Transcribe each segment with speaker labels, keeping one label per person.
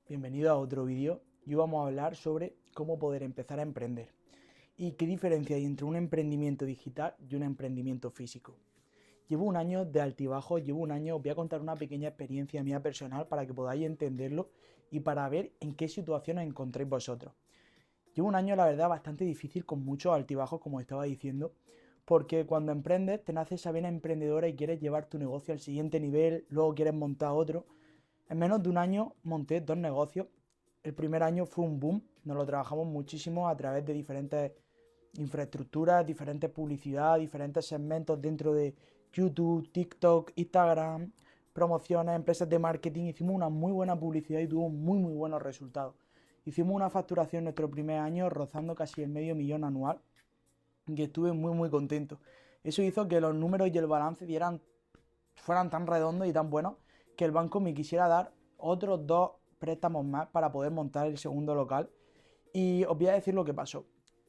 Speaker 1: Bienvenido a otro vídeo y hoy vamos a hablar sobre cómo poder empezar a emprender y qué diferencia hay entre un emprendimiento digital y un emprendimiento físico. Llevo un año de altibajos, os voy a contar una pequeña experiencia mía personal para que podáis entenderlo y para ver en qué situación os encontráis vosotros. Llevo un año, la verdad, bastante difícil con muchos altibajos, como estaba diciendo, porque cuando emprendes te nace esa vena emprendedora y quieres llevar tu negocio al siguiente nivel, luego quieres montar otro. En menos de un año monté dos negocios. El primer año fue un boom, nos lo trabajamos muchísimo a través de diferentes infraestructuras, diferentes publicidad, diferentes segmentos dentro de YouTube, TikTok, Instagram, promociones, empresas de marketing. Hicimos una muy buena publicidad y tuvo muy buenos resultados. Hicimos una facturación nuestro primer año rozando casi el medio millón anual y estuve muy contento. Eso hizo que los números y el balance fueran tan redondos y tan buenos que el banco me quisiera dar otros dos préstamos más para poder montar el segundo local. Y os voy a decir lo que pasó.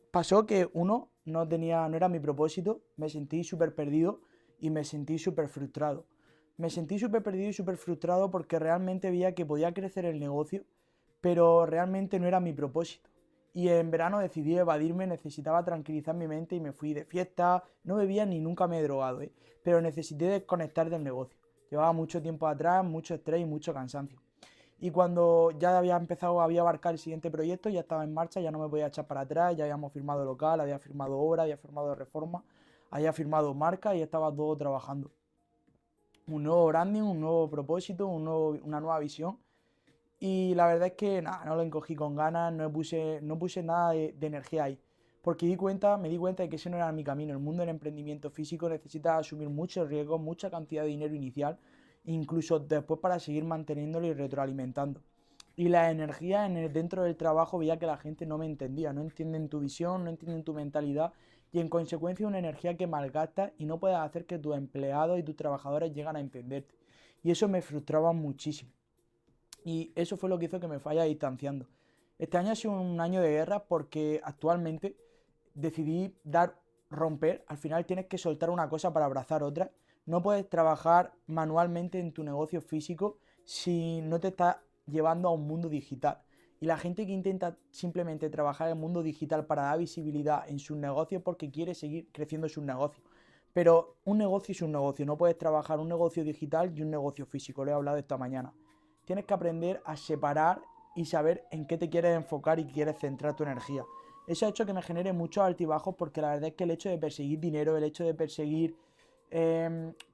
Speaker 1: Pasó que no era mi propósito, me sentí súper perdido y me sentí súper frustrado. Me sentí súper perdido y súper frustrado porque realmente veía que podía crecer el negocio, pero realmente no era mi propósito. Y en verano decidí evadirme, necesitaba tranquilizar mi mente y me fui de fiesta, no bebía ni nunca me he drogado, pero necesité desconectar del negocio. Llevaba mucho tiempo atrás, mucho estrés y mucho cansancio. Y cuando ya había abarcar el siguiente proyecto, ya estaba en marcha, ya no me podía echar para atrás, ya habíamos firmado local, había firmado obra, había firmado reforma, había firmado marca y estaba todo trabajando. Un nuevo branding, un nuevo propósito, una nueva visión. Y la verdad es que nada, no lo encogí con ganas, no puse nada de energía ahí. Porque me di cuenta de que ese no era mi camino. El mundo del emprendimiento físico necesita asumir muchos riesgos, mucha cantidad de dinero inicial, incluso después para seguir manteniéndolo y retroalimentando. Y la energía dentro del trabajo veía que la gente no me entendía, no entienden tu visión, no entienden tu mentalidad y en consecuencia una energía que malgastas y no puedes hacer que tus empleados y tus trabajadores lleguen a entenderte. Y eso me frustraba muchísimo. Y eso fue lo que hizo que me vaya distanciando. Este año ha sido un año de guerra porque actualmente decidí romper. Al final tienes que soltar una cosa para abrazar otra. No puedes trabajar manualmente en tu negocio físico si no te está llevando a un mundo digital. Y la gente que intenta simplemente trabajar en el mundo digital para dar visibilidad en sus negocios porque quiere seguir creciendo sus negocios. Pero un negocio es un negocio. No puedes trabajar un negocio digital y un negocio físico. Lo he hablado esta mañana. Tienes que aprender a separar y saber en qué te quieres enfocar y quieres centrar tu energía. Eso ha hecho que me genere muchos altibajos porque la verdad es que el hecho de perseguir dinero, el hecho de perseguir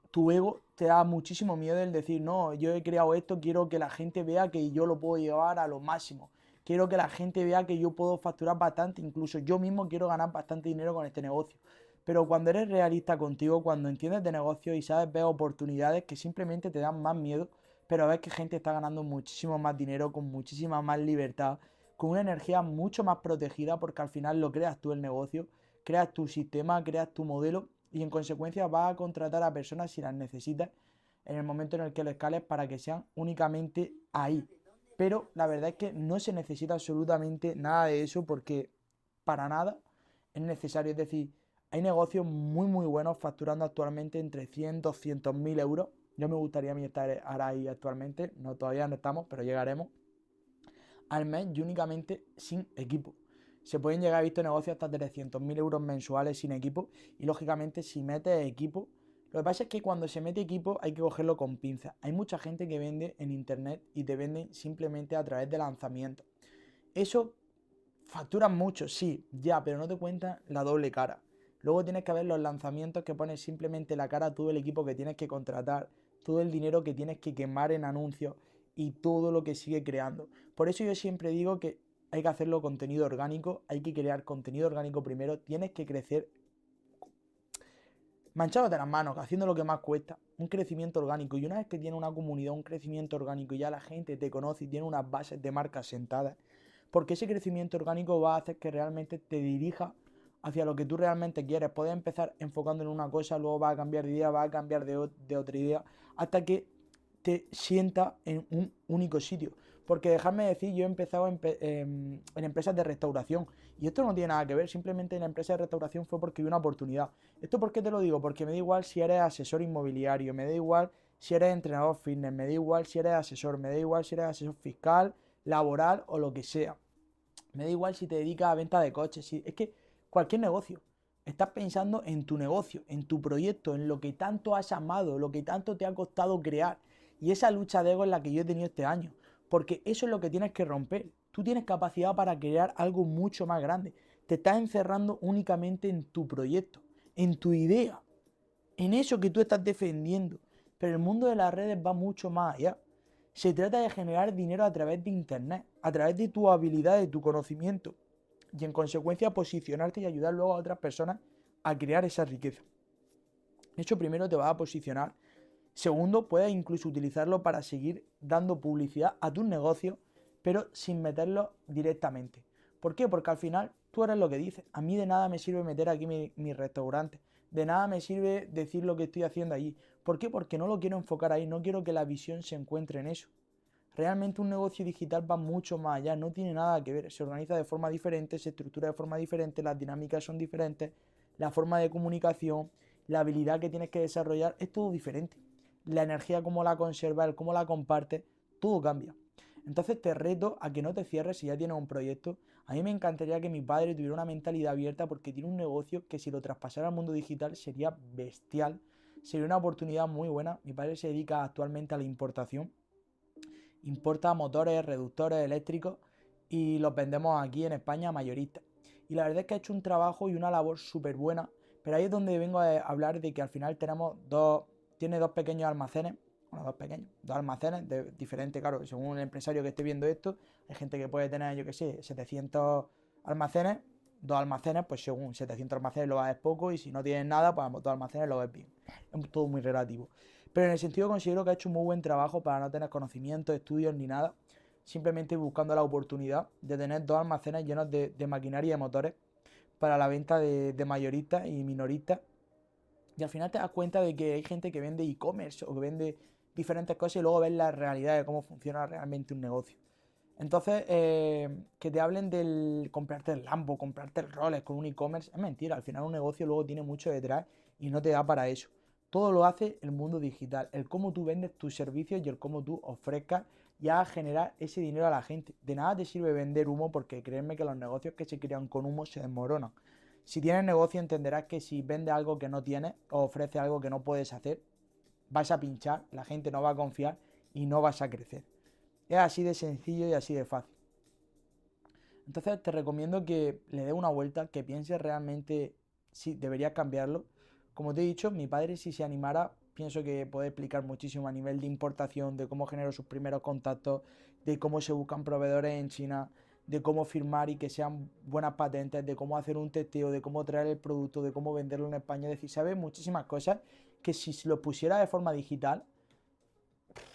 Speaker 1: tu ego, te da muchísimo miedo el decir, no, yo he creado esto, quiero que la gente vea que yo lo puedo llevar a lo máximo. Quiero que la gente vea que yo puedo facturar bastante, incluso yo mismo quiero ganar bastante dinero con este negocio. Pero cuando eres realista contigo, cuando entiendes de negocio y sabes ver oportunidades que simplemente te dan más miedo, pero ves que gente está ganando muchísimo más dinero, con muchísima más libertad, con una energía mucho más protegida, porque al final lo creas tú el negocio, creas tu sistema, creas tu modelo y en consecuencia vas a contratar a personas si las necesitas en el momento en el que lo escales para que sean únicamente ahí. Pero la verdad es que no se necesita absolutamente nada de eso porque para nada es necesario. Es decir, hay negocios muy buenos facturando actualmente entre 100 200 mil euros. Yo me gustaría a mí estar ahora ahí actualmente, no, todavía no estamos, pero llegaremos al mes y únicamente sin equipo. Se pueden llegar a visto negocios hasta 300.000 euros mensuales sin equipo y lógicamente si metes equipo, lo que pasa es que cuando se mete equipo hay que cogerlo con pinzas. Hay mucha gente que vende en internet y te venden simplemente a través de lanzamientos. Eso facturan mucho, sí, ya, pero no te cuentan la doble cara. Luego tienes que ver los lanzamientos que pones simplemente la cara a todo el equipo que tienes que contratar, todo el dinero que tienes que quemar en anuncios y todo lo que sigue creando. Por eso yo siempre digo que hay que hacerlo contenido orgánico, hay que crear contenido orgánico primero, tienes que crecer manchándote las manos, haciendo lo que más cuesta, un crecimiento orgánico. Y una vez que tienes una comunidad, un crecimiento orgánico y ya la gente te conoce y tiene unas bases de marca sentadas, porque ese crecimiento orgánico va a hacer que realmente te dirija hacia lo que tú realmente quieres. Puedes empezar enfocando en una cosa, luego vas a cambiar de idea, vas a cambiar de otra idea, hasta que te sienta en un único sitio. Porque dejarme decir, yo he empezado en empresas de restauración y esto no tiene nada que ver, simplemente en la empresa de restauración fue porque vi una oportunidad. ¿Esto por qué te lo digo? Porque me da igual si eres asesor inmobiliario, me da igual si eres entrenador fitness, me da igual si eres asesor, me da igual si eres asesor fiscal, laboral o lo que sea. Me da igual si te dedicas a venta de coches, es que cualquier negocio. Estás pensando en tu negocio, en tu proyecto, en lo que tanto has amado, lo que tanto te ha costado crear. Y esa lucha de ego es la que yo he tenido este año. Porque eso es lo que tienes que romper. Tú tienes capacidad para crear algo mucho más grande. Te estás encerrando únicamente en tu proyecto, en tu idea, en eso que tú estás defendiendo. Pero el mundo de las redes va mucho más allá. Se trata de generar dinero a través de internet, a través de tu habilidad, de tu conocimiento. Y en consecuencia posicionarte y ayudar luego a otras personas a crear esa riqueza. Eso primero te va a posicionar. Segundo, puedes incluso utilizarlo para seguir dando publicidad a tus negocios, pero sin meterlo directamente. ¿Por qué? Porque al final tú eres lo que dices. A mí de nada me sirve meter aquí mi restaurante. De nada me sirve decir lo que estoy haciendo allí. ¿Por qué? Porque no lo quiero enfocar ahí. No quiero que la visión se encuentre en eso. Realmente un negocio digital va mucho más allá, no tiene nada que ver, se organiza de forma diferente, se estructura de forma diferente, las dinámicas son diferentes, la forma de comunicación, la habilidad que tienes que desarrollar es todo diferente. La energía, cómo la conservas, cómo la compartes, todo cambia. Entonces te reto a que no te cierres si ya tienes un proyecto. A mí me encantaría que mi padre tuviera una mentalidad abierta porque tiene un negocio que si lo traspasara al mundo digital sería bestial, sería una oportunidad muy buena. Mi padre se dedica actualmente a la importación, importa motores, reductores eléctricos y los vendemos aquí en España a mayoristas. Y la verdad es que ha hecho un trabajo y una labor súper buena, pero ahí es donde vengo a hablar de que al final tiene dos pequeños almacenes, bueno, dos almacenes de diferentes, claro, según el empresario que esté viendo esto, hay gente que puede tener, yo que sé, 700 almacenes, dos almacenes, pues según 700 almacenes lo ves poco y si no tienes nada, pues dos almacenes lo ves bien. Es todo muy relativo. Pero en el sentido considero que ha hecho un muy buen trabajo para no tener conocimientos, estudios ni nada. Simplemente buscando la oportunidad de tener dos almacenes llenos de maquinaria y de motores para la venta de mayoristas y minoristas. Y al final te das cuenta de que hay gente que vende e-commerce o que vende diferentes cosas y luego ves la realidad de cómo funciona realmente un negocio. Entonces, que te hablen del comprarte el Lambo, comprarte el Rolex con un e-commerce, es mentira. Al final un negocio luego tiene mucho detrás y no te da para eso. Todo lo hace el mundo digital, el cómo tú vendes tus servicios y el cómo tú ofrezcas y hagas generar ese dinero a la gente. De nada te sirve vender humo porque créeme que los negocios que se crean con humo se desmoronan. Si tienes negocio entenderás que si vendes algo que no tienes o ofreces algo que no puedes hacer, vas a pinchar, la gente no va a confiar y no vas a crecer. Es así de sencillo y así de fácil. Entonces te recomiendo que le des una vuelta, que pienses realmente si deberías cambiarlo. Como te he dicho, mi padre si se animara, pienso que puede explicar muchísimo a nivel de importación, de cómo generó sus primeros contactos, de cómo se buscan proveedores en China, de cómo firmar y que sean buenas patentes, de cómo hacer un testeo, de cómo traer el producto, de cómo venderlo en España. Es decir, sabe muchísimas cosas que si se lo pusiera de forma digital,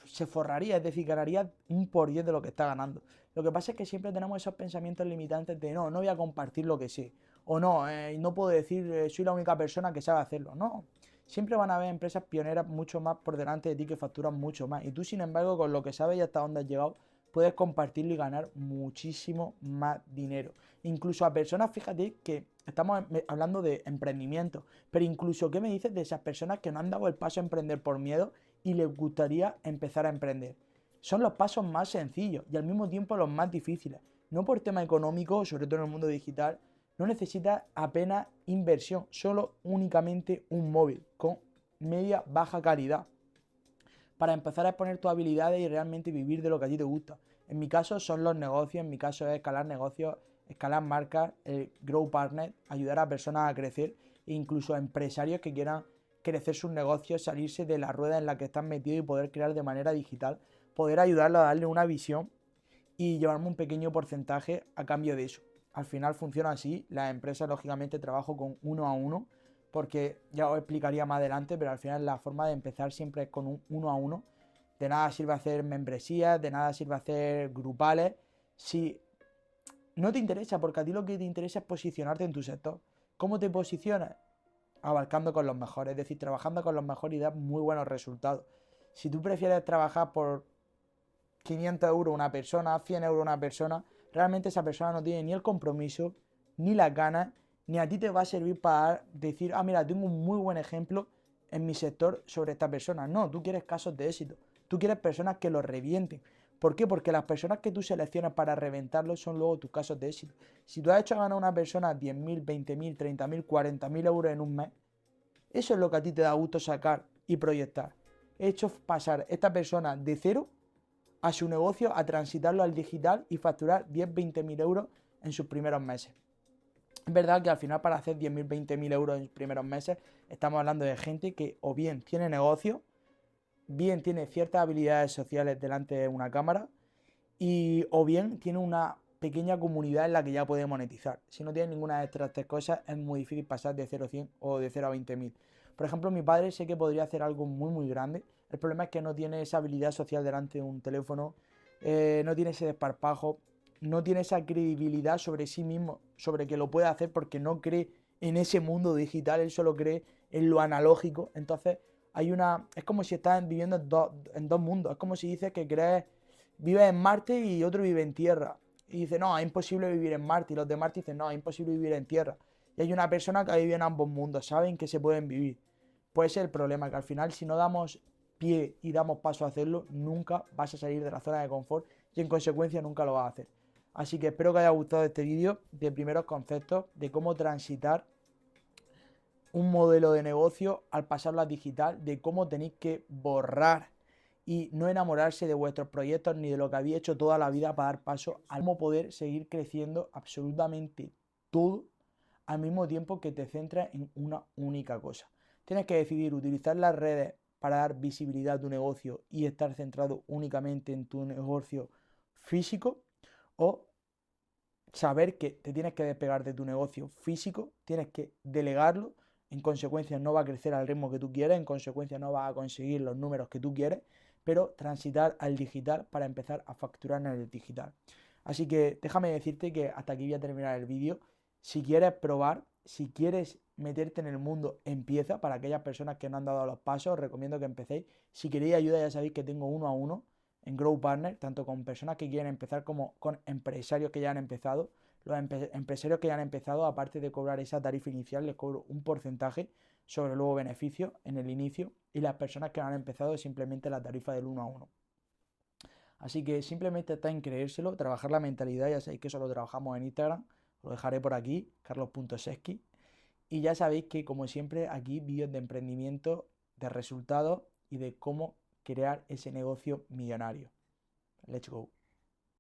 Speaker 1: se forraría, es decir, ganaría un por 10 de lo que está ganando. Lo que pasa es que siempre tenemos esos pensamientos limitantes de no voy a compartir lo que sé, o no puedo decir soy la única persona que sabe hacerlo. No, siempre van a haber empresas pioneras mucho más por delante de ti que facturan mucho más. Y tú, sin embargo, con lo que sabes y hasta dónde has llegado, puedes compartirlo y ganar muchísimo más dinero. Incluso a personas, fíjate que estamos hablando de emprendimiento, pero incluso, ¿qué me dices de esas personas que no han dado el paso a emprender por miedo y les gustaría empezar a emprender? Son los pasos más sencillos y al mismo tiempo los más difíciles. No por tema económico, sobre todo en el mundo digital, no necesitas apenas inversión, solo únicamente un móvil con media baja calidad para empezar a exponer tus habilidades y realmente vivir de lo que a ti te gusta. En mi caso son los negocios, en mi caso es escalar negocios, escalar marcas, grow partner, ayudar a personas a crecer e incluso a empresarios que quieran crecer sus negocios, salirse de la rueda en la que están metidos y poder crear de manera digital, poder ayudarlos a darle una visión y llevarme un pequeño porcentaje a cambio de eso. Al final funciona así, las empresas lógicamente trabajo con uno a uno, porque ya os explicaría más adelante, pero al final la forma de empezar siempre es con un uno a uno. De nada sirve hacer membresías, de nada sirve hacer grupales, si no te interesa, porque a ti lo que te interesa es posicionarte en tu sector. ¿Cómo te posicionas? Abarcando con los mejores, es decir, trabajando con los mejores y das muy buenos resultados. Si tú prefieres trabajar por 500 euros una persona, 100 euros una persona, realmente esa persona no tiene ni el compromiso, ni las ganas, ni a ti te va a servir para decir, ah, mira, tengo un muy buen ejemplo en mi sector sobre esta persona. No, tú quieres casos de éxito, tú quieres personas que lo revienten, ¿Por qué? Porque las personas que tú seleccionas para reventarlo son luego tus casos de éxito. Si tú has hecho ganar a una persona 10.000, 20.000, 30.000, 40.000 euros en un mes, eso es lo que a ti te da gusto sacar y proyectar. He hecho pasar esta persona de cero a su negocio, a transitarlo al digital y facturar 10, 20.000 euros en sus primeros meses. Es verdad que al final para hacer 10.000, 20.000 euros en sus primeros meses estamos hablando de gente que o bien tiene negocio, bien tiene ciertas habilidades sociales delante de una cámara y o bien tiene una pequeña comunidad en la que ya puede monetizar. Si no tiene ninguna de estas tres cosas es muy difícil pasar de 0 a 100 o de 0 a 20.000. Por ejemplo, mi padre sé que podría hacer algo muy grande. El problema es que no tiene esa habilidad social delante de un teléfono, no tiene ese desparpajo, no tiene esa credibilidad sobre sí mismo, sobre que lo puede hacer porque no cree en ese mundo digital, él solo cree en lo analógico. Entonces es como si estás viviendo en dos mundos. Es como si dices que vives en Marte y otro vive en Tierra. Y dice, no, es imposible vivir en Marte. Y los de Marte dicen, no, es imposible vivir en Tierra. Y hay una persona que vive en ambos mundos, saben que se pueden vivir. Pues ese es el problema, que al final si no damos pie y damos paso a hacerlo, nunca vas a salir de la zona de confort y en consecuencia nunca lo vas a hacer. Así que espero que haya gustado este vídeo de primeros conceptos de cómo transitar un modelo de negocio al pasarlo a digital, de cómo tenéis que borrar y no enamorarse de vuestros proyectos ni de lo que habéis hecho toda la vida para dar paso a cómo poder seguir creciendo absolutamente todo al mismo tiempo que te centras en una única cosa. Tienes que decidir utilizar las redes para dar visibilidad a tu negocio y estar centrado únicamente en tu negocio físico, o saber que te tienes que despegar de tu negocio físico, tienes que delegarlo, en consecuencia no va a crecer al ritmo que tú quieres, en consecuencia no vas a conseguir los números que tú quieres, pero transitar al digital para empezar a facturar en el digital. Así que déjame decirte que hasta aquí voy a terminar el vídeo. Si quieres probar, si quieres meterte en el mundo, empieza. Para aquellas personas que no han dado los pasos, os recomiendo que empecéis. Si queréis ayuda, ya sabéis que tengo 1 a 1 en Grow Partner, tanto con personas que quieren empezar como con empresarios que ya han empezado. Los empresarios que ya han empezado, aparte de cobrar esa tarifa inicial, les cobro un porcentaje sobre el nuevo beneficio en el inicio, y las personas que no han empezado simplemente la tarifa del 1 a 1. Así que simplemente está en creérselo, trabajar la mentalidad. Ya sabéis que eso lo trabajamos en Instagram, lo dejaré por aquí, carlos.seschi. Y ya sabéis que, como siempre, aquí vídeos de emprendimiento, de resultados y de cómo crear ese negocio millonario. Let's go.